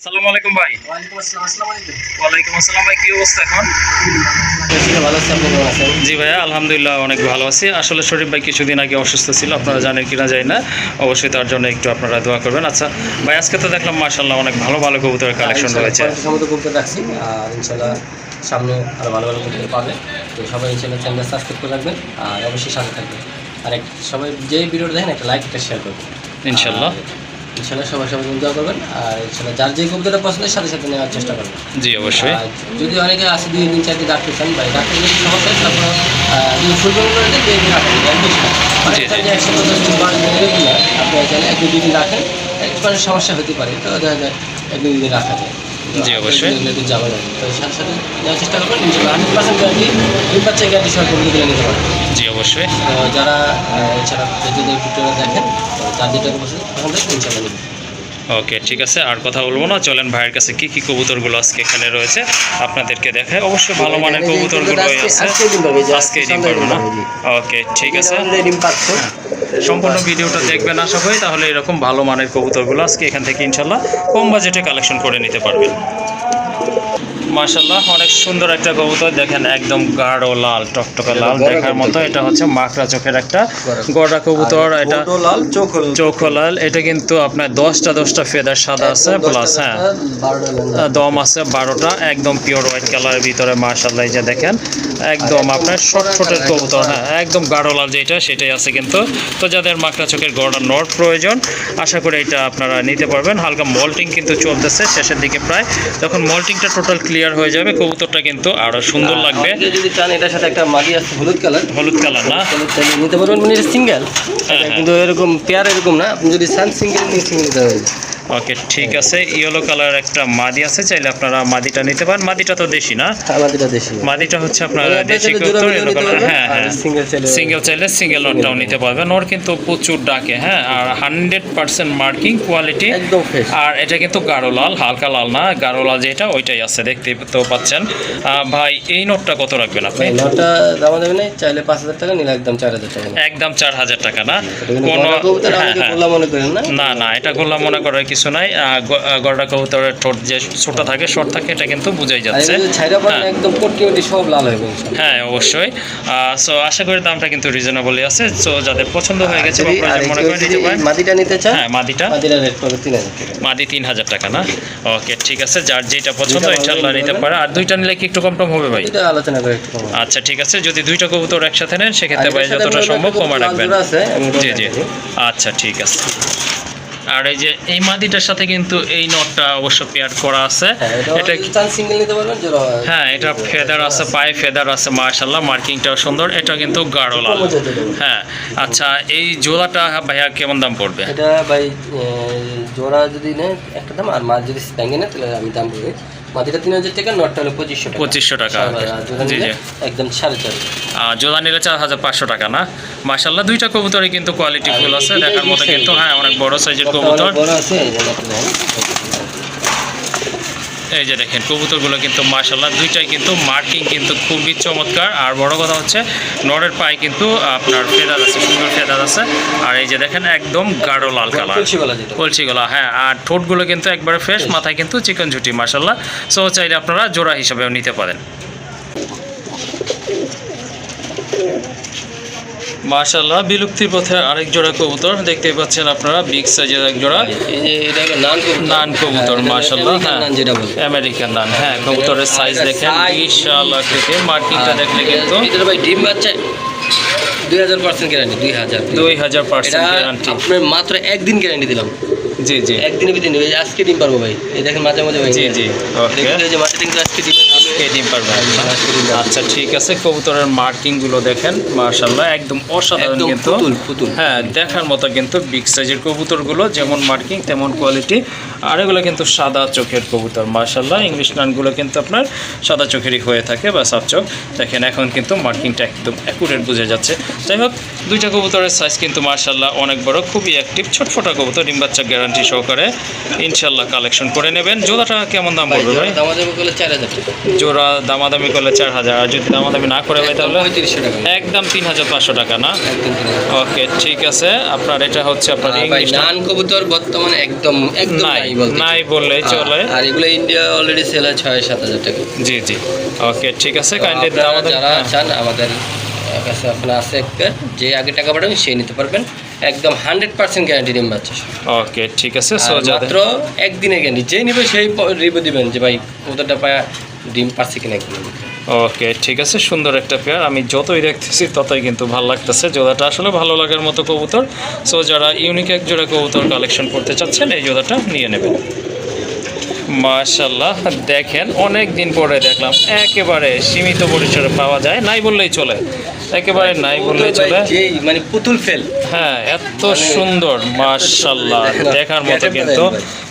আসসালামু আলাইকুম ভাই। ওয়ালাইকুম আসসালাম। আসসালামু আলাইকুম। ওয়ালাইকুম আসসালাম ভাই, কি অবস্থা এখন? ভালো আছি, আপনি কেমন আছেন? জি ভাইয়া, আলহামদুলিল্লাহ অনেক ভালো আছি। আসলে শরীফ ভাই কিছুদিন আগে অসুস্থ ছিল, আপনারা জানেন কিনা জানি না, অবশ্যই তার জন্য একটু আপনারা দোয়া করবেন। আচ্ছা ভাই, আজকে তো দেখলাম মাশাআল্লাহ অনেক ভালো ভালো কবুতরের কালেকশন রয়েছে। সমস্ত কবুতর রাখছি আর ইনশাআল্লাহ সামনে আরো ভালো ভালো কবুতর পাবে। তো সবাই ইনশাআল্লাহ চ্যানেল সাবস্ক্রাইব করে রাখবেন আর অবশ্যই সাথে থাকবেন। আর সবাই যে ভিডিওটা দেখেন একটা লাইক একটা শেয়ার করবেন ইনশাআল্লাহ। ইনশাআল্লাহ সবাই দোয়া করবেন আর ইনশাআল্লাহ যার যে কবুতরটা পছন্দের সাথে সাথে নেওয়ার চেষ্টা করবেন। জি অবশ্যই। আর যদি অনেকে আসে 2 দিন 4 দিন রাখতে চান ভাই, রাখতে যদি সমস্যা হয় তারপর যদি ফুল করে দেন 2 দিন রাখেন, যে 150 দিন 12 দিন এরকম না, আপনি চাইলে 1-2 দিন রাখেন, একটু সমস্যা হতে পারে, তো দেখা যায় 1-2 দিন রাখা যায়। জি অবশ্যই। যাওয়া যাবে, তো সাথে সাথে নেওয়ার চেষ্টা করবেন ইনশাআল্লাহ 100% গ্যারান্টি, 2 বাচ্চা গ্যারান্টি সহ কবুতর নিতে পারেন। জি অবশ্যই। তো যারা এছাড়া যদি ভিডিওটা দেখেন তো যার যেটা পছন্দ ইনশাআল্লাহ নেবেন। ওকে ঠিক আছে, আর কথা বলবো না, চলেন ভাইয়ের কাছে কি কি কবুতরগুলো আজকে এখানে রয়েছে আপনাদেরকে দেখায়। অবশ্যই ভালো মানের কবুতরগুলো আছে, আজকে ডিম পারবো না। ওকে ঠিক আছে, সম্পূর্ণ ভিডিওটা দেখবেন আশা করি, তাহলে এরকম ভালো মানের কবুতরগুলো আজকে এখান থেকে ইনশাল্লাহ কম বাজেটে কালেকশন করে নিতে পারবেন। মাশাআল্লাহ অনেক সুন্দর একটা কবুতর, দেখেন একদম গাঢ় লাল টকটকে লাল দেখার মতো। এটা হচ্ছে মাকড়া চোখের একটা গড়া কবুতর, এটা চোখ লাল। এটা কিন্তু আপনার 10টা ফেদার সাদা আছে, প্লাস হ্যাঁ দম আছে 12টা, একদম পিওর হোয়াইট কালারের ভিতরে। মাশাআল্লাহ এই যে দেখেন একদম আপনার ছোটের কবুতর, হ্যাঁ একদম গাঢ় লাল যেটা সেটাই আছে কিন্তু। তো যাদের মাকড়া চোখের গড়া নর প্রয়োজন, আশা করি এটা আপনারা নিতে পারবেন। হালকা মল্টিং কিন্তু চলতেছে শেষের দিকে প্রায়, যখন মল্টিংটা টোটাল ক্লিয়ার হয়ে যাবে কবুতরটা কিন্তু আরো সুন্দর লাগবে। যদি চান এটার সাথে একটা মাদি আছে হলুদ কালার না, নিতে পারবেন, মানে এটা সিঙ্গেল, কিন্তু এরকম পেয়ার এরকম না, আপনি যদি চান সিঙ্গেল নিতে পারবেন। ওকে ঠিক আছে, ইয়েলো কালার একটা মাদি আছে, চাইলে আপনারা মাদিটা নিতে পারেন। মাদিটা তো দেশি না? মাদিটা হচ্ছে আপনার দেশি কবুতর, ইয়েলো কালার। হ্যাঁ হ্যাঁ, সিঙ্গেল চাইলে সিঙ্গেল নটটাও নিতে পারবেন। ওর কিন্তু প্রচুর ডাকে, হ্যাঁ, আর 100% মার্কিং কোয়ালিটি একদম ফ্রেশ। আর এটা কিন্তু গাঢ় লাল, হালকা লাল না, গাঢ় লাল যেটা ওইটাই আছে, দেখতে তো পাচ্ছেন। ভাই এই নোটটা কত রাখবেন আপনি? নোটটা দাম দেবেন না, চাইলে 5000 টাকা, নিলে একদম 4000 টাকা। একদম 4000 টাকা না? কোনো গোলা মনে করেন না? না, এটা গোলা মনে করার কিছু নাই। গড়া কবুতরের ঠোঁট যে ছোট থাকে, শর্ট থাকে, এটা কিন্তু বোঝাই যাচ্ছে। একদম কোটি সব লাল হবে। হ্যাঁ অবশ্যই। সো আশা করি দামটা কিন্তু রিজনেবলই আছে। সো যাদের পছন্দ হয়ে গেছে মনে করেন নিতে পারেন। মাদিটা নিতে চান? হ্যাঁ মাদিটা রেট পড়বে 3000 টাকা। মাদি 3000 টাকা না? ওকে ঠিক আছে, যার যেটা পছন্দ ইনশাআল্লাহ নিতে পারে। আর দুইটা নিলে কি একটু কম হবে ভাই? এটা আলোচনা করে একটু কম। আচ্ছা ঠিক আছে, যদি দুইটা কবুতর একসাথে নেন সেক্ষেত্রে ভাই যতটা সম্ভব কমা রাখবেন। জি জি আচ্ছা ঠিক আছে। আর এই যে এই মাদিটার সাথে কিন্তু এই নটটা অবশ্য পেয়ার করা আছে। এটা সিঙ্গেল নিতে পারবেন, হ্যাঁ এটা ফেদার আছে, পায়ে ফেদার আছে, মাশাআল্লাহ মার্কিংটাও সুন্দর। এটা কিন্তু গাঢ় লাল। হ্যাঁ আচ্ছা, এই জোড়াটা ভাইয়া কেমন দাম পড়বে? এটা ভাই জোড়া যদি নেয় একটা দাম, আর মাছ যদি ব্যাঙ্গে নেয় তাহলে আমি দাম বলি। মাটিটা 3000 টাকা, নটটা হলো 2500 টাকা। জি জি একদম 4.5। জোড়া নিলে 4500 টাকা না? মাশাআল্লাহ দুইটা কবুতরই কিন্তু কোয়ালিটি ফুল আছে, দেখার মতো কিন্তু। হ্যাঁ অনেক বড় সাইজের কবুতর। এই যে দেখেন কবুতরগুলো কিন্তু মাশাআল্লাহ দুইটাই কিন্তু মার্কিং কিন্তু খুবই চমৎকার। আর বড় কথা হচ্ছে নরের পায়ে কিন্তু আপনার ফেদার আছে, সুন্দর ফেদার আছে। আর এই যে দেখেন একদম গাঢ় লাল কালার, কলসি গলা। হ্যাঁ আর ঠোঁটগুলো কিন্তু একবারে ফ্রেশ, মাথায় কিন্তু চিকন ঝুটি মাশাআল্লাহ। সো চাইলে আপনারা জোড়া হিসাবেও নিতে পারেন। মাশাআল্লাহ বিলুপ্তির পথে আরেক জোড়া কবুতর দেখতেই পাচ্ছেন আপনারা, বিগ সাইজের এক জোড়া নান কবুতর। মাশাআল্লাহ হ্যাঁ আমেরিকান নান। হ্যাঁ কবুতরের সাইজ দেখেন বিশাল আকৃতি, মার্কিংটা দেখলে কিন্তু ভাই ডিম বাচ্চা 2000% গ্যারান্টি। 2000% গ্যারান্টি। আপনার মাত্র একদিন গ্যারান্টি দিলাম। জি জি একদিনের ভিতরে নেবে, আজকে ডিম পারবো ভাই। এই দেখেন মাঝে মাঝে ভাই। জি জি ওকে, এই যে মার্কেটিং তো আজকে ডিম পারবে। আচ্ছা ঠিক আছে, কবুতরের মার্কিংগুলো দেখেন মাশাআল্লাহ একদম অসাধারণ কিন্তু। হ্যাঁ দেখার মতো কিন্তু বিগ সাইজের কবুতরগুলো, যেমন মার্কিং তেমন কোয়ালিটি। আর এগুলো কিন্তু সাদা চোখের কবুতর মাশাআল্লাহ। ইংলিশ নানগুলো কিন্তু আপনার সাদা চোখেরই হয়ে থাকে বা সাফ চোখ। দেখেন এখন কিন্তু মার্কিংটা একদম অ্যাকুরেট বোঝা যাচ্ছে। যাই হোক দুইটা কবুতরের সাইজ কিন্তু মাশাআল্লাহ অনেক বড়, খুবই অ্যাক্টিভ, ছোটফোটা কবুতর, ডিম বাচ্চা গ্যারান্টি সহকারে ইনশাআল্লাহ কালেকশন করে নেবেন। জোড়াটা কেমন দাম পড়বে ভাই? দামাদামি করলে 4000 টাকা। জোড়া দামাদামি করলে 4000, আর যদি দামাদামি না করে ভাই তাহলে 3500 টাকা। একদম 3500 টাকা না? একদম 3000। ওকে ঠিক আছে। আপনার এটা হচ্ছে আপনার ভাই ইংলিশ নান কবুতর বর্তমানে একদম নাই, নাই বলতে। নাই বললেই চলে। আর এগুলো ইন্ডিয়া অলরেডি সেল হয় 6-7 হাজার টাকা। জি জি ওকে ঠিক আছে। তো কাইন্ডলি আপনারা দামাদামি যারা চান আমাদের কাছে আপনার আছে একটা, যে আগে টাকা পাঠাবেন সেই নিতে পারবেন, একদম 100% গ্যারান্টি ডিম বাচ্চা। ওকে ঠিক আছে। সো আর মাত্র একদিনের গ্যারান্টি, যে নিবে সেই রিভিউ দিবেন যে ভাই কবুতরটা পায়া ডিম পারছে কিনা একদিন। ওকে ঠিক আছে, সুন্দর একটা পেয়ার। আমি যতই দেখতেছি ততই কিন্তু ভালো লাগতেছে। জোড়াটা আসলে ভালো লাগার মতো কবুতর। সো যারা ইউনিক এক জোড়া কবুতর কালেকশন করতে চাচ্ছেন এই জোড়াটা নিয়ে নেবেন। মাশাআল্লাহ দেখেন অনেক দিন পরে দেখলাম, একেবারে সীমিত পরিসরে পাওয়া যায়, নাই বললেই চলে, একেবারে নাই বললেই চলে। যেই মানে পুতুল ফেল। হ্যাঁ এত সুন্দর মাশাআল্লাহ দেখার মতো কিন্তু।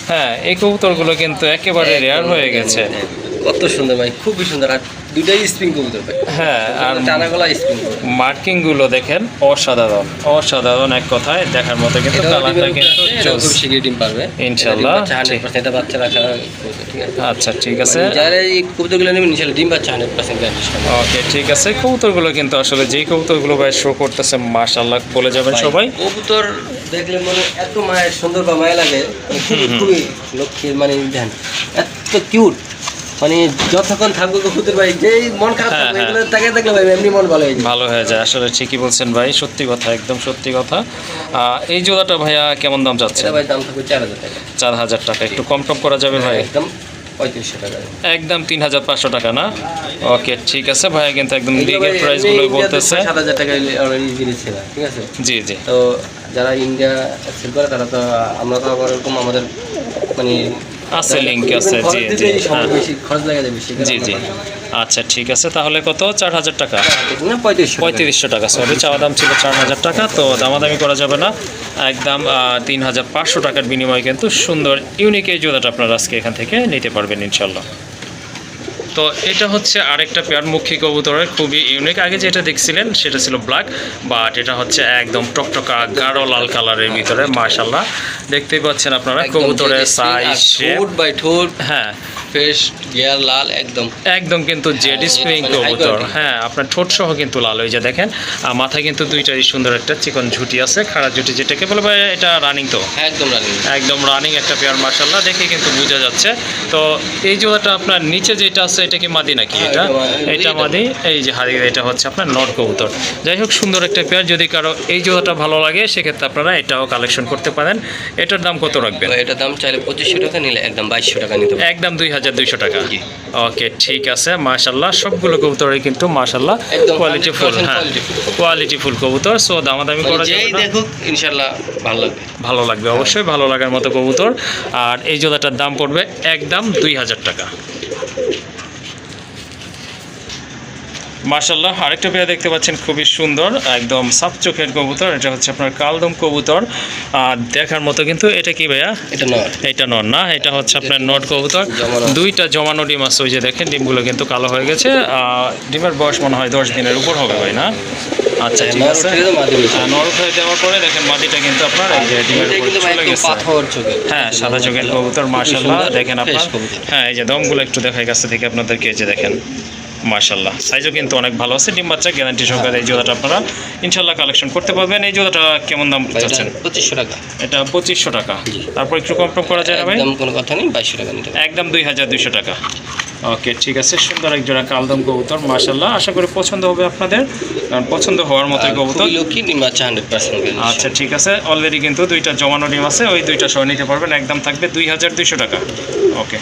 হ্যাঁ এই কবুতরগুলো কিন্তু একেবারে রেয়ার হয়ে গেছে। কত সুন্দর ভাই, খুবই সুন্দর। আর দুইটাই স্প্রিং কবুতর ভাই। হ্যাঁ আর টানা গলা স্প্রিং। মার্কিং গুলো দেখেন অসাধারণ, অসাধারণ এক কথায় দেখার মতো কিন্তু। কালারটা কিন্তু খুব শীঘ্রই ডিম পারবে ইনশাআল্লাহ। 100% এটা বাচ্চা রাখা কবুতর, ঠিক আছে? আচ্ছা ঠিক আছে। যারা এই কবুতরগুলো নেবেন ইনশাআল্লাহ ডিম বাচ্চা 100% গ্যারান্টি। ওকে ঠিক আছে। কবুতরগুলো কিন্তু আসলে যেই কবুতরগুলো ভাই শো করতেছে মাশাআল্লাহ বলে যাবেন সবাই। কবুতর দেখলে মনে এত মায়ের সুন্দর বা মায়া লাগে, মানে খুবই খুবই লক্ষ্মীর, মানে ধ্যান এত কিউট, মানে যতক্ষণ থাকবো কবুতর ভাই, যেই মন খারাপ হ্যাঁ, থাকবে হ্যাঁ। এগুলো তাকে দেখলে ভাই এমনি মন ভালো হয়ে যায়। ভালো হয়ে যায় আসলে, ঠিকই বলছেন ভাই, সত্যি কথা, একদম সত্যি কথা। এই জোড়াটা ভাইয়া কেমন দাম যাচ্ছে? এটা ভাই দাম থাকবে 4000 টাকা। 4000 টাকা, একটু কম টম করা যাবে ভাই? একদম 3500 টাকা। একদম 3500 টাকা না? ওকে ঠিক আছে ভাইয়া, কিন্তু একদম লিগেল প্রাইসগুলো বলতেছে। 7000 টাকা অলরেডি জিনিস ছিল, ঠিক আছে? জি জি। তো যারা ইন্ডিয়া সেল করে তারা তো, আমরা তো আবার এরকম আমাদের মানে আছে লিঙ্ক আছে। জি জি হ্যাঁ বেশি খরচ লাগে যায় বেশি। জি জি আচ্ছা ঠিক আছে। তাহলে কত? 4000 টাকা? না 3500 টাকা, সরি চাওয়া দাম ছিল 4000 টাকা, তো দামাদামি করা যাবে না। একদম 3500 টাকার বিনিময়ে কিন্তু সুন্দর ইউনিক এই জোড়াটা আপনারা আজকে এখান থেকে নিতে পারবেন ইনশাল্লাহ। তো এটা হচ্ছে আরেকটা পেয়ার মুখী কবুতরের, খুবই ইউনিক। আগে যেটা দেখছিলেন সেটা ছিল ব্ল্যাক, বাট এটা হচ্ছে একদম টকটকা গাঢ় লাল কালারের ভিতরে। মাশাআল্লাহ দেখতেই পাচ্ছেন আপনারা কবুতরের সাইজ, শেপ বাই ঠোঁট, হ্যাঁ ফেস গিয়ার লাল একদম একদম কিন্তু জেড স্প্রিং কবুতর। হ্যাঁ আপনার ঠোঁট সহ কিন্তু লাল, ওই যে দেখেন মাথায় কিন্তু দুইটারই সুন্দর একটা চিকন ঝুটি আছে, খাড়া ঝুটি যেটাকে বলে ভাই। এটা রানিং তো? একদম রানিং, একদম রানিং একটা পেয়ার মাশাআল্লাহ, দেখে কিন্তু বোঝা যাচ্ছে। তো এই জোড়াটা আপনার নিচে যেটা আছে এটা কি মাদি নাকি? এটা মাদি। এই যে হাড়ি, এটা হচ্ছে আপনার নর কবুতর। যাই হোক সুন্দর একটা পেয়ার, যদি কারো এই জোড়াটা ভালো লাগে সেক্ষেত্রে আপনারা এটাও কালেকশন করতে পারেন। এটার দাম কত রাখবেন? এটার দাম চাইলে 2500 টাকা, নিলে একদম 2200 টাকা নিতে পারবেন। একদম 2200 টাকা। ওকে ঠিক আছে মাশাআল্লাহ, সবগুলো কবুতরই কিন্তু মাশাআল্লাহ কোয়ালিটি ফুল। হ্যাঁ কোয়ালিটি ফুল কবুতর। সো দামাদামি করা যাবে না, দেখুক ইনশাআল্লাহ ভালো লাগবে। ভালো লাগবে অবশ্যই, ভালো লাগার মতো কবুতর। আর এই জোড়াটার দাম পড়বে একদম 2000 টাকা। মাশাআল্লাহ আরেকটা পেয়ার দেখতে পাচ্ছেন, খুবই সুন্দর, একদম সাপ চোখের কবুতর। এটা হচ্ছে আপনার কালদম কবুতর, দেখার মতো কিন্তু। এটা কি ভাইয়া? এটা নর। এটা নর না, এটা হচ্ছে আপনার নট কবুতর। দুইটা জমানো ডিম আছে, ওই যে দেখেন ডিমগুলো কিন্তু কালো হয়ে গেছে। ডিমের বয়স মনে হয় 10 দিনের উপর হবে ভাই না? আচ্ছা ঠিক আছে। নর উঠে দেওয়ার পরে দেখেন মাদিটা কিন্তু আপনার এই যে ডিমের উপর চলে গেছে। হ্যাঁ সাদা চোখের কবুতর মাশাআল্লাহ দেখেন আপনার। হ্যাঁ এই যে দমগুলো একটু দেখাই কাছে থেকে আপনাদেরকে, এই যে দেখেন মাশাআল্লাহ সাইজও কিন্তু অনেক ভালো আছে। ডিম বাচ্চা গ্যারান্টি সহকারে এই জোড়াটা আপনারা ইনশাআল্লাহ কালেকশন করতে পারবেন। এই জোড়াটা কেমন দাম চাচ্ছেন? 2500 টাকা। এটা 2500 টাকা। তারপর একটু কম টম করা যায় না ভাই? একদম কোনো কথা নেই, 2200 টাকা নিতে পারবেন। একদম 2200 টাকা। ওকে ঠিক আছে, সুন্দর এক জোড়া কালদম কবুতর মাশাআল্লাহ, আশা করি পছন্দ হবে আপনাদের, কারণ পছন্দ হওয়ার মতোই কবুতর। লক্ষ্মী ডিম বাচ্চা 100%। আচ্ছা ঠিক আছে, অলরেডি কিন্তু দুইটা জমানো ডিম আছে, ওই দুইটা সহ নিতে পারবেন। একদম থাকবে 2200 টাকা। ওকে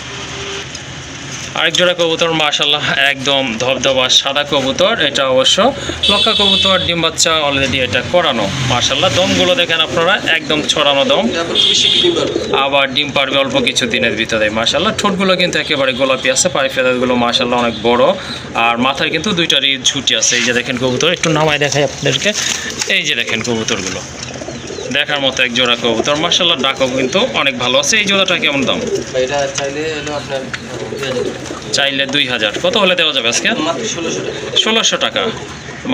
আরেক জোড়া কবুতর মাশাআল্লাহ, একদম ধবধবা সাদা কবুতর। এটা অবশ্য লক্ষা কবুতর, ডিম বাচ্চা অলরেডি এটা করানো মাশাআল্লাহ। দমগুলো দেখেন আপনারা, একদম ছড়ানো দম, আবার ডিম পারবে অল্প কিছু দিনের ভিতরে মাশাআল্লাহ। ঠোঁটগুলো কিন্তু একেবারে গোলাপি আছে, পায়ে ফেদারগুলো মাশাআল্লাহ অনেক বড়, আর মাথায় কিন্তু দুইটারই ঝুটি আছে। এই যে দেখেন কবুতর, একটু নামায় দেখাই আপনাদেরকে। এই যে দেখেন কবুতরগুলো দেখার মতো এক জোড়া কবুতর মাশাআল্লাহ, ডাকও কিন্তু অনেক ভালো আছে। এই জোড়াটা কেমন দাম? এটা চাইলে হলো আপনার চাইলে 2000। কত হলে দেওয়া যাবে আজকে? মাত্র 1600 টাকা। 1600 টাকা।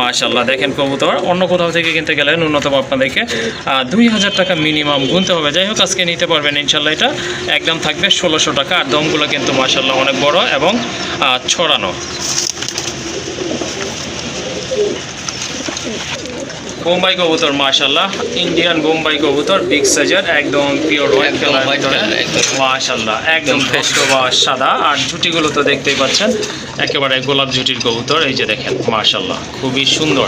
মাশাআল্লাহ দেখেন কবুতর অন্য কোথাও থেকে কিনতে গেলে ন্যূনতম আপনাদেরকে 2000 টাকা মিনিমাম গুনতে হবে। যাই হোক আজকে নিতে পারবেন ইনশাল্লাহ। এটা একদম থাকবে 1600 টাকা। আর দমগুলো কিন্তু মাশাআল্লাহ অনেক বড় এবং ছড়ানো। বোম্বাই কবুতর মাশাআল্লাহ, ইন্ডিয়ান বোম্বাই কবুতর বিগ সাইজের, একদম পিওর হোয়াইট কালার, মাশাআল্লাহ একদম ধবধবা সাদা। আর ঝুটিগুলো তো দেখতেই পাচ্ছেন একেবারে গোলাপ ঝুটির কবুতর। এই যে দেখেন মাশাআল্লাহ খুবই সুন্দর,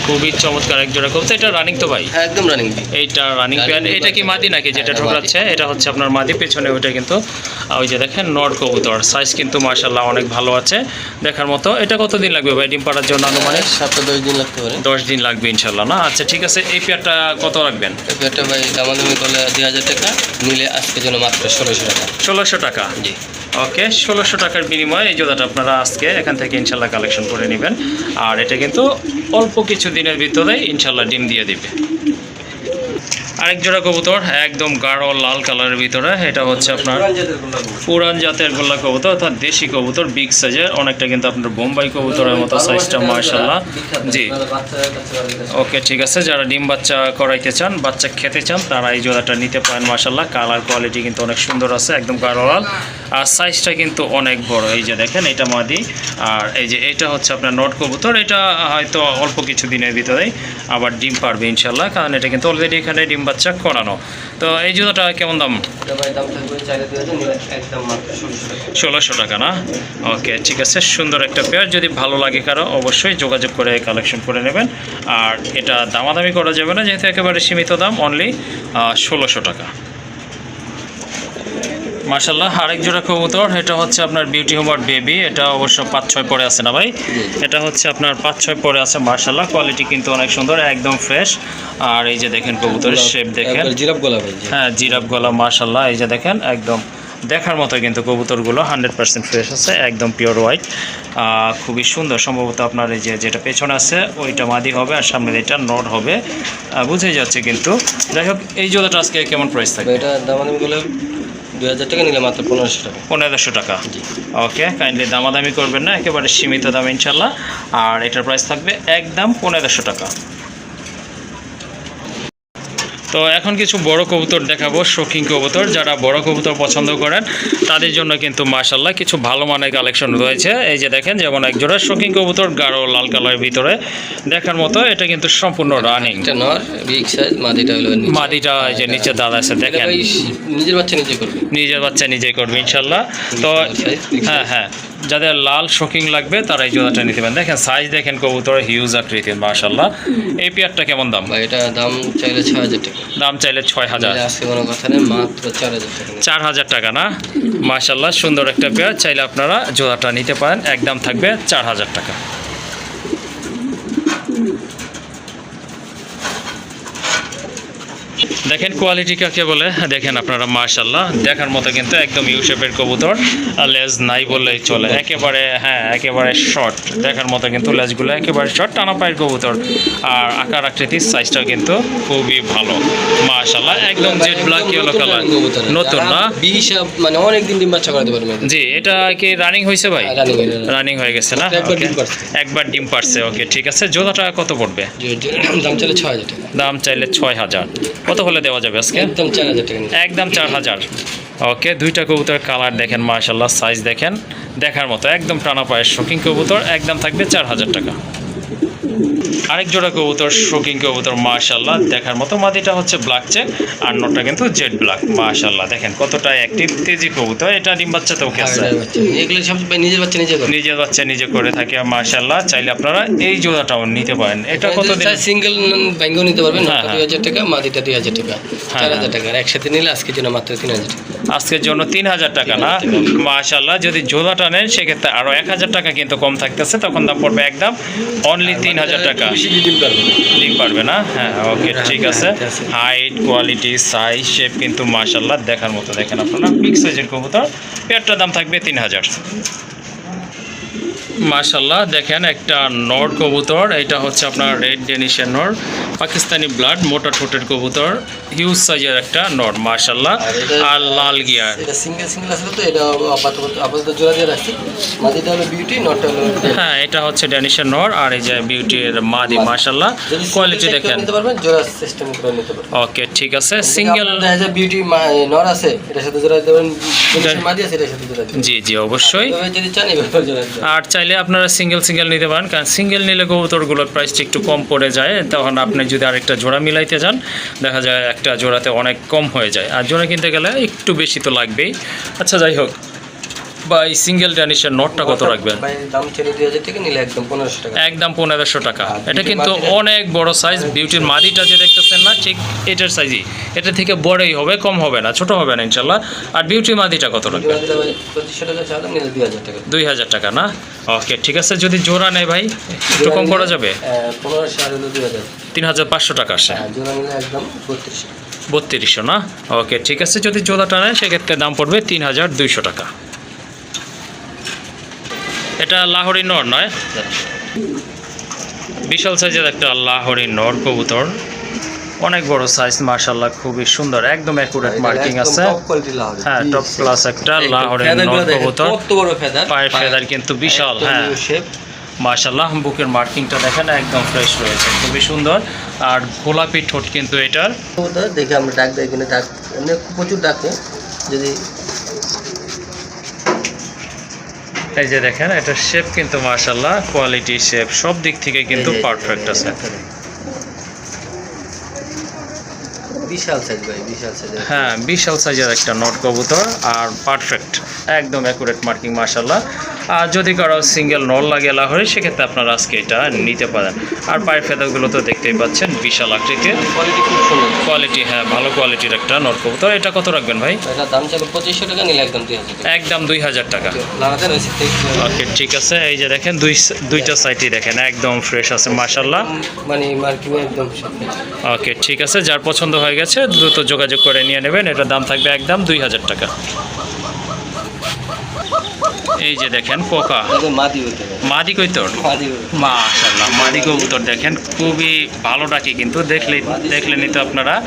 খুবই চমৎকার এক জোড়া কবুতর। এটা রানিং তো ভাই? একদম রানিং। এইটা রানিং পেয়ার। এটা কি মাদি নাকি যেটা ঠোকরাচ্ছে? এটা হচ্ছে আপনার মাদি, পেছনে ওইটা কিন্তু ওই যে দেখেন নর কবুতর। সাইজ কিন্তু মাশাআল্লাহ অনেক ভালো আছে দেখার মতো। এটা কতদিন লাগবে ভাই ডিম পাড়ার জন্য? আনুমানিক 7-10 দিন লাগতে পারে। 10 দিন লাগবে ইনশাল্লাহ না? আচ্ছা ঠিক আছে। এই পেয়ারটা কত রাখবেন? এই পেয়ারটা ভাই দামাদামি করলে 2000 টাকা, নিলে আজকের জন্য মাত্র 1600 টাকা। 1600 টাকা? জি। ওকে, 1600 টাকার বিনিময়ে এই জোড়াটা আপনারা আজকে এখান থেকে ইনশাল্লাহ কালেকশন করে নেবেন। আর এটা কিন্তু অল্প কিছু দিনের ভিতরে ইনশাল্লাহ ডিম দিয়ে দিবে। আরেক জোড়া কবুতর একদম গাঢ় লাল কালারের ভিতরে। এটা হচ্ছে আপনার পুরান জাতের গোল্লা কবুতর, অর্থাৎ দেশি কবুতর, বিগ সাইজের, অনেকটা কিন্তু আপনার বোম্বাই কবুতরের মতো সাইজটা মাশাআল্লাহ। জি ওকে ঠিক আছে। যারা ডিম বাচ্চা করাইতে চান, বাচ্চা খেতে চান, তারা এই জোড়াটা নিতে পারেন মাশাআল্লাহ। কালার কোয়ালিটি কিন্তু অনেক সুন্দর আছে, একদম গাঢ় লাল। আর সাইজটা কিন্তু অনেক বড়। এই যে দেখেন এটা মাদি, আর এই যে এটা হচ্ছে আপনার নট কবুতর। এটা হয়তো অল্প কিছু দিনের ভিতরেই আবার ডিম পারবে ইনশাআল্লাহ, কারণ এটা কিন্তু অলরেডি এখানে ডিম বাচ্চা করানো। তো এই জুতোটা কেমন দাম? 1600 টাকা না? ওকে ঠিক আছে। সুন্দর একটা পেয়ার, যদি ভালো লাগে কারো অবশ্যই যোগাযোগ করে কালেকশন করে নেবেন। আর এটা দামাদামি করা যাবে না, যেহেতু একেবারে সীমিত দাম, অনলি 1600 টাকা। মাশাআল্লাহ আরেক জোড়া কবুতর। এটা হচ্ছে আপনার বিউটি হোমার বেবি। এটা অবশ্য 5-6 পরে আছে না ভাই? এটা হচ্ছে আপনার 5-6 পরে আছে মাশাআল্লাহ। কোয়ালিটি কিন্তু অনেক সুন্দর, একদম ফ্রেশ। আর এই যে দেখেন কবুতরের শেপ দেখেন, জিরাফ গলা ভাই। হ্যাঁ জিরাফ গলা মাশাআল্লাহ। এই যে দেখেন একদম দেখার মতো কিন্তু কবুতরগুলো 100% ফ্রেশ আছে, একদম পিওর হোয়াইট, খুবই সুন্দর। সম্ভবত আপনার এই যে যেটা পেছনে আছে ওইটা মাদি হবে, আর সামনে এটা নট হবে, বুঝে যাচ্ছে কিন্তু। যাই হোক এই জোড়াটা আজকে কেমন প্রাইস থাকবে? এটা দামাদামি করলে 2000 টাকা, নিলে মাত্র 1500 টাকা। 1500 টাকা? ওকে, কাইন্ডলি দামাদামি করবেন না, একেবারে সীমিত দাম ইনশাল্লাহ। আর এটার প্রাইস থাকবে একদম 1500 টাকা। তো এখন কিছু বড় কবুতর দেখাবো, শৌখিন কবুতর। যারা বড় কবুতর পছন্দ করেন তাদের জন্য কিন্তু মাশাআল্লাহ কিছু ভালো মানের কালেকশন রয়েছে। এই যে দেখেন যেমন এক জোড়া শৌখিন কবুতর গাঢ় লাল কালারের ভিতরে দেখার মতো। এটা কিন্তু সম্পূর্ণ রানিং। এটা নর বিগ সাইজ, মাদিটা হলো নিচে। মাদিটা এই যে নিচে দাঁড়া আছে দেখেন, নিজের বাচ্চা নিজে করবে। নিজের বাচ্চা নিজেই করবে ইনশাআল্লাহ। তো হ্যাঁ হ্যাঁ, যাদের লাল শৌখিন লাগবে তারা এই জোড়াটা নিতে পারেন। দেখেন সাইজ দেখেন কবুতরের হিউজ আকৃতির মাশাআল্লাহ। এই পেয়ারটা কেমন দাম? ভাই এটা দাম চাইলে 6000 টাকা। দাম চাইলে 6000? আজকে কোনো কথা নেই, মাত্র 4000 টাকা। 4000 টাকা না? মাশাআল্লাহ সুন্দর একটা পেয়ার, চাইলে আপনারা জোড়াটা নিতে পারেন। একদম থাকবে 4000 টাকা। দেখেন কোয়ালিটি কাকে বলে, দেখেন আপনারা মাশাআল্লাহ দেখার মতো কিন্তু একদম ইউ শেপের কবুতর। আর লেজ নাই বললেই চলে, একেবারে হ্যাঁ একেবারে শর্ট দেখার মতো কিন্তু লেজগুলো একেবারে শর্ট, টানা পায়ের কবুতর। আর আকার আকৃতির সাইজটাও কিন্তু খুবই ভালো মাশাআল্লাহ, একদম জেড ব্ল্যাক ইয়েলো কালার। নতুন না? বিশাপ মানে অনেক দিন ডিম বাচ্চা করাতে পারবে। জি, এটা কি রানিং হয়েছে ভাই? রানিং হয়ে গেছে না? একবার ডিম পারছে। ওকে ঠিক আছে। জোড়াটা কত পড়বে? দাম চাইলে 6000 টাকা। দাম চাইলে 6000। কত হলে দেওয়া যাবে আজকে? একদম 4000 টাকা। একদম 4000। ওকে, দুইটা কবুতরের কালার দেখেন মাশাআল্লাহ, সাইজ দেখেন দেখার মতো, একদম টানা পায়ের শৌখিন কবুতর। একদম থাকবে 4000 টাকা। আরেক জোড়া কবুতর শৌখিন কবুতর মাশাআল্লাহ দেখার মতো। মাদিটা হচ্ছে ব্ল্যাক চেক আর নটটা কিন্তু জেড ব্ল্যাক মাশাআল্লাহ। দেখেন কতটা অ্যাক্টিভ, তেজি কবুতর। এটা ডিম বাচ্চা তো ওকে আছে? এগুলো সব নিজের বাচ্চা নিজে করে। নিজের বাচ্চা নিজে করে থাকে মাশাআল্লাহ। চাইলে আপনারা এই জোড়াটাও নিতে পারেন। এটা কত দিন? সিঙ্গেল ব্যাঙ্গও নিতে পারবেন। নটটা 2000 টাকা, মাদিটা 2000 টাকা, 4000 টাকা। একসাথে নিলে আজকের জন্য মাত্র 3000 টাকা। আজকের জন্য 3000 টাকা না? মাশাআল্লাহ। যদি জোড়াটা নেন সেক্ষেত্রে আরও 1000 টাকা কিন্তু কম থাকতেছে, তখন দাম পড়বে একদম অনলি 3000 টাকা। ডিম পারবে না? হ্যাঁ ওকে ঠিক আছে। হাইট কোয়ালিটি সাইজ শেপ কিন্তু মাশাআল্লাহ দেখার মতো। দেখেন আপনারা বিগ সাইজের কবুতর। পেয়ারটার দাম থাকবে 3000। মাশাল্লাহ দেখেন একটা নর কবুতর, এটা হচ্ছে আপনার রেড ডেনিশের নর, পাকিস্তানি ব্লাড, মোটা ঠোঁটের কবুতর, হিউজ সাইজের একটা নর মাশাল্লাহ। আর লাল গিয়ার, এটা সিঙ্গেল আছে তো, এটা আপাতত জোড়া দিয়ে রাখছি। মাদিটা হলো বিউটি, নটটা হলো হ্যাঁ এটা হচ্ছে ডেনিশের নর, আর এই যে বিউটির মাদি মাশাল্লাহ। কোয়ালিটি দেখেন, নিতে পারবেন, জোড়া সিস্টেম করে নিতে পারবেন। ওকে ঠিক আছে। সিঙ্গেল বিউটি নর আছে, এটার সাথে জোড়া দিতে পারেন, মাদি আছে এটার সাথে জোড়া দিতে জি জি অবশ্যই। পারবেন। যদি চান এভাবে জোড়া দিতে পারবেন। আর চাইলে আপনারা সিঙ্গেল নিতে পারেন, কারণ সিঙ্গেল নিলে কবুতরগুলোর প্রাইসটা একটু কম পড়ে যায়। তখন আপনি যদি আরেকটা জোড়া মিলাইতে যান, দেখা যায় একটা জোড়াতে অনেক কম হয়ে যায়, আর জোড়া কিনতে গেলে একটু বেশি তো লাগবেই। আচ্ছা যাই হোক, বা এই সিঙ্গেল ড্যানিশের নটটা কত রাখবেন? ভাই দাম ছেড়ে 2000 টাকা, নিলে একদম 1500 টাকা। একদম 1500 টাকা। এটা কিন্তু মাদিটা- অনেক বড় সাইজ। বিউটির মাদিটা যে দেখতেছেন না, ঠিক এটার সাইজই, এটা থেকে বড়ই হবে, কম হবে না, ছোট হবে না ইনশাল্লাহ। আর বিউটির মাদিটা কত রাখবেন? জোড়া দিলে ভাই 2500 টাকা চালাম, নিলে 2000 টাকা। 2000 টাকা না? ওকে ঠিক আছে। যদি জোড়া নেয় ভাই একটু কম করা যাবে? 1500 আর হলো 2000। 3500 টাকা আসে। হ্যাঁ, জোড়া নিলে একদম 3200। 3200 না? ওকে ঠিক আছে। যদি জোড়াটা নেয় সেক্ষেত্রে দাম পড়বে 3200 টাকা। এটা লাহোরি নর নয়, বিশাল সাইজের একটা লাহোরি নর কবুতর, অনেক বড় সাইজ মাশাআল্লাহ, খুবই সুন্দর, একদম অ্যাকুরেট মার্কিং আছে। Top quality Lahori. হ্যাঁ টপ ক্লাস একটা লাহোরি নর কবুতর। কত বড় ফেদার, পায়ের ফেদার কিন্তু বিশাল। হ্যাঁ শেপ মাশাআল্লাহ, বুকের মার্কিংটা দেখেন একদম ফ্রেশ রয়েছে, খুবই সুন্দর। আর গোলাপি ঠোঁট কিন্তু এটার। কবুতর দেখে আমরা ডাক দেয় কিনা, ডাক এমনি প্রচুর ডাকে। যদি এই যে দেখেন এটার শেপ কিন্তু মাশাআল্লাহ, কোয়ালিটি শেপ সব দিক থেকে কিন্তু পারফেক্ট আছে। বিশাল সাইজ ভাই, বিশাল সাইজ। হ্যাঁ বিশাল সাইজের একটা নট কবুতর, আর পারফেক্ট একদম অ্যাকুরেট মার্কিং মাশাআল্লাহ। আর যদি কারো সিঙ্গেল নল লাগে লাহোরি, সেক্ষেত্রে আপনারা আজকে এটা নিতে পারেন। আর পায়ের ফেদারগুলো তো দেখতেই পাচ্ছেন, বিশাল আকৃতির, কোয়ালিটি খুব সুন্দর। কোয়ালিটি হ্যাঁ ভালো কোয়ালিটির একটা নট কবুতর। এটা কত রাখবেন ভাই? এটা দাম চাইলে 2500 টাকা, নিলে একদম 2000 টাকা। একদম 2000 টাকা। লাগাতে রয়েছে ওকে ঠিক আছে। এই যে দেখেন দুইটা সাইডই দেখেন একদম ফ্রেশ আছে মাশাআল্লাহ। মানে মার্কিং একদম সব। ওকে ঠিক আছে, যার পছন্দ হয়ে গেছে দ্রুত যোগাযোগ করে নিয়ে নেবেন। এটার দাম থাকবে একদম 2000 টাকা। এই যে দেখেন পোকা, মাদি হতে হবে, মাদি কইতর মাদি হতে হবে। মাশাআল্লাহ, মাদি কবুতর দেখেন খুবই ভালো ডাকে কিন্তু, দেখলেনই তো আপনারা।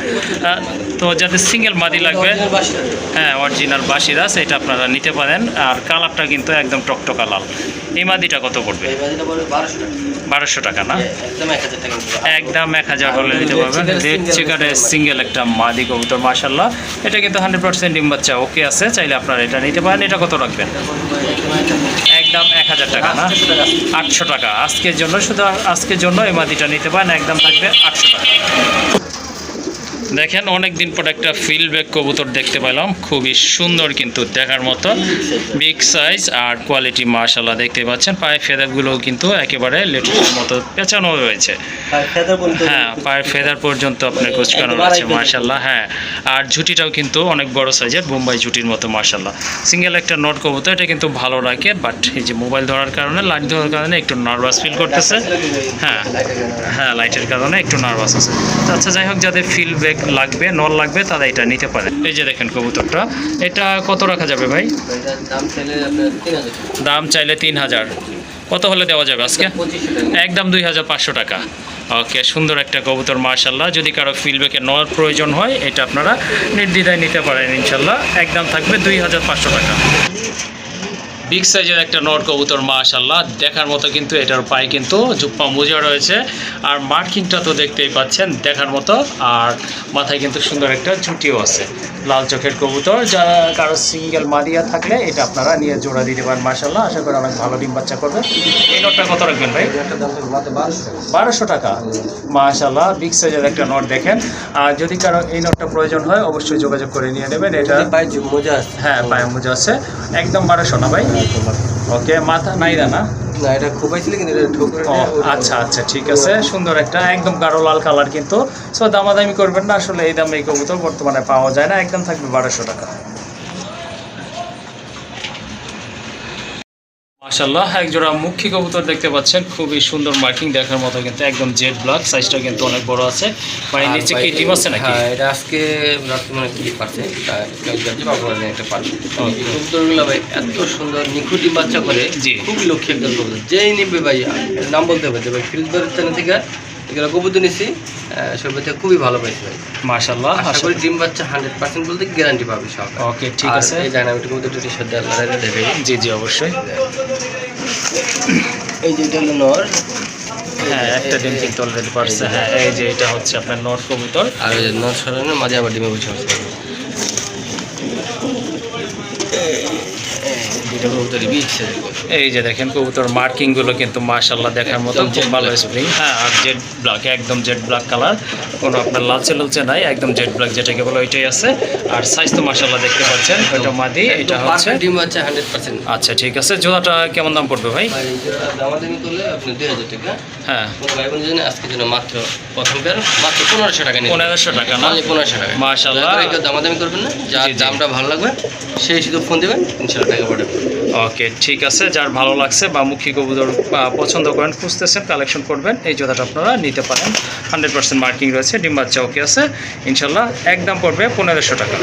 তো যাদের সিঙ্গেল মাদি লাগবে, original বাসা। হ্যাঁ অরিজিনাল বাসিরাস, এটা আপনারা নিতে পারেন। আর কালারটা কিন্তু একদম টকটকা লাল। এই মাদিটা কত পড়বে? এই মাদিটা পড়বে 1200 টাকা। 1200 টাকা না? একদম 1000 টাকা নিতে হবে। একদম 1000 হলে নিতে পারবেন। রেড চিকারের সিঙ্গেল একটা মাদি কবুতর মাশাআল্লাহ। এটা কিন্তু 100% ডিম বাচ্চা ওকে আছে, চাইলে আপনারা এটা নিতে পারেন। এটা কত রাখবেন? একদম 1000 টাকা না? 800 টাকা আজকের জন্য, শুধু আজকের জন্য এই মাদিটা নিতে পারেন, একদম থাকবে 800 টাকা। দেখেন অনেক দিন পর একটা ফিল্ডব্যাক কবুতর দেখতে পেলাম, খুবই সুন্দর কিন্তু দেখার মতো, বিগ সাইজ আর কোয়ালিটি মাশাআল্লাহ দেখতে পাচ্ছেন। পায়ের ফেদারগুলোও কিন্তু একেবারে লেটেস্টের মতো পেঁচানো রয়েছে। হ্যাঁ পায়ের ফেদার পর্যন্ত আপনার কুচকানো রয়েছে মাশাআল্লাহ। হ্যাঁ আর ঝুটিটাও কিন্তু অনেক বড় সাইজের, বোম্বাই ঝুটির মতো মাশাআল্লাহ। সিঙ্গেল একটা নট কবুতর, এটা কিন্তু ভালো রাখে, বাট এই যে মোবাইল ধরার কারণে, লাইট ধরার কারণে একটু নার্ভাস ফিল করতেছে। হ্যাঁ হ্যাঁ লাইটের কারণে একটু নার্ভাস আছে। আচ্ছা যাই হোক, যাদের ফিল্ডব্যাক লাগবে, নল লাগবে, তারা এটা নিতে পারে। এই যে দেখেন কবুতরটা, এটা কত রাখা যাবে ভাই? দাম চাইলে আপনার 3000 টাকা। দাম চাইলে 3000। কত হলে দেওয়া যাবে আজকে? 2500 টাকা। একদম 2500 টাকা। ওকে সুন্দর একটা কবুতর মাশাআল্লাহ। যদি কারো ফিল্ডব্যাকে নেওয়ার প্রয়োজন হয়, এটা আপনারা নির্দ্বিধায় নিতে পারেন ইনশাল্লাহ। একদম থাকবে 2500 টাকা। বিগ সাইজের একটা নর কবুতর মাশাআল্লাহ, দেখার মতো কিন্তু। এটার পায়ে কিন্তু জুপ্পা মোজা রয়েছে, আর মার্কিংটা তো দেখতেই পাচ্ছেন দেখার মতো। আর মাথায় কিন্তু সুন্দর একটা ঝুঁটিও আছে, লাল চোখের কবুতর। যারা কারো সিঙ্গেল মাদিয়া থাকলে এটা আপনারা নিয়ে জোড়া দিতে পারেন মাশাআল্লাহ। আশা করি অনেক ভালো ডিম বাচ্চা করবে। এই নটটা কত রাখবেন ভাই? এটার দাম থাকবে মাত্র 1200 টাকা। 1200 টাকা মাশাআল্লাহ, বিগ সাইজের একটা নট দেখেন। আর যদি কারো এই নটটা প্রয়োজন হয়, অবশ্যই যোগাযোগ করে নিয়ে নেবেন। এটা পায়ে মোজা আছে। হ্যাঁ পায়ে মোজা আছে, একদম 1200 না ভাই? ওকে মাথা নাইরা না? না এটা খুবাইছিল, কিন্তু এটা ঠোকরে ও আচ্ছা আচ্ছা ঠিক আছে, সুন্দর একটা একদম গাঢ় লাল কালার কিন্তু। সো দামাদামি করবেন না, আসলে এই দামে এই কবুতর বর্তমানে পাওয়া যায় না। একদম থাকবে 1200 টাকা। মাশাআল্লাহ এক জোড়া মুখী কবুতর দেখতে পাচ্ছেন, খুবই সুন্দর মার্কিং দেখার মতো, কিন্তু একদম জেড ব্ল্যাক, সাইজটা কিন্তু অনেক বড় আছে। ভাই নিচে কি ডিম আছে নাকি? হ্যাঁ, এটা আজকে বর্তমানে কি পারছে একটা পারছে কবুতরগুলো ভাই এত সুন্দর নিখুঁত ডিম বাচ্চা করে, জি। খুবই লক্ষ্মী একজন কবুতর। যেই নিবে ভাই নাম বলতে হবে যে ভাই ফিল্ডবারের চ্যানেল থেকে এগুলো কবুতর নিছি, সব থেকে খুবই ভালো পাইছি ভাই। মাশাআল্লাহ আশা করি ডিম বাচ্চা 100% বলতে গ্যারান্টি পাবে সব। ওকে ঠিক আছে, এই ডাইনামিক কবুতর দুটি সাথে লড়াইতে দেখাই। জি জি অবশ্যই। এই যে এটা হলো নর, হ্যাঁ একটা ডিম কিন্তু অলরেডি পারছে। হ্যাঁ এই যে এটা হচ্ছে আপনার নর কবুতর। আর ওই যে নর ছড়ানোর মাঝে আবার ডিমে বসে আছে। দুটো কবুতরই বিচ্ছে এই যে দেখেন কবুতর মার্কিং গুলো কিন্তু মাশাআল্লাহ দেখার মতো খুব ভালো স্প্রিং। হ্যাঁ আর জেড ব্ল্যাক, একদম জেড ব্ল্যাক কালার, কোনো আপনার লালচে লালচে নাই, একদম জেড ব্ল্যাক যেটাকে বলে ওইটাই আছে। আর সাইজ তো মাশাআল্লাহ দেখতে পাচ্ছেন, ওইটা মাদি, এটা হচ্ছে ডিম বাচ্চা 100%। আচ্ছা ঠিক আছে। জোড়াটা কেমন দাম পড়বে ভাই? ভাই দামাদামি করলে আপনি 2000 টাকা। হ্যাঁ কোনো ভাই বোনের জন্য আজকের জন্য মাত্র প্রথম পেয়ার মাত্র 1500 টাকা নিন। 1500 টাকা না? 1500 টাকা মাশাআল্লাহ। কেউ দামাদামি করবেন না, যার জি, জি। দামটা ভালো লাগবে সেই শুধু ফোন দেবেন, ইনশাআল্লাহ টাকা পাঠাবেন। ওকে ঠিক আছে, যার ভালো লাগছে বা মুখী কবুতর পছন্দ করেন, খুঁজতেছেন, কালেকশন করবেন, এই জোড়াটা আপনারা নিতে পারেন। 100% মার্কিং রয়েছে, ডিম বাচ্চা ওকে আছে ইনশাল্লাহ। একদম পড়বে 1500 টাকা।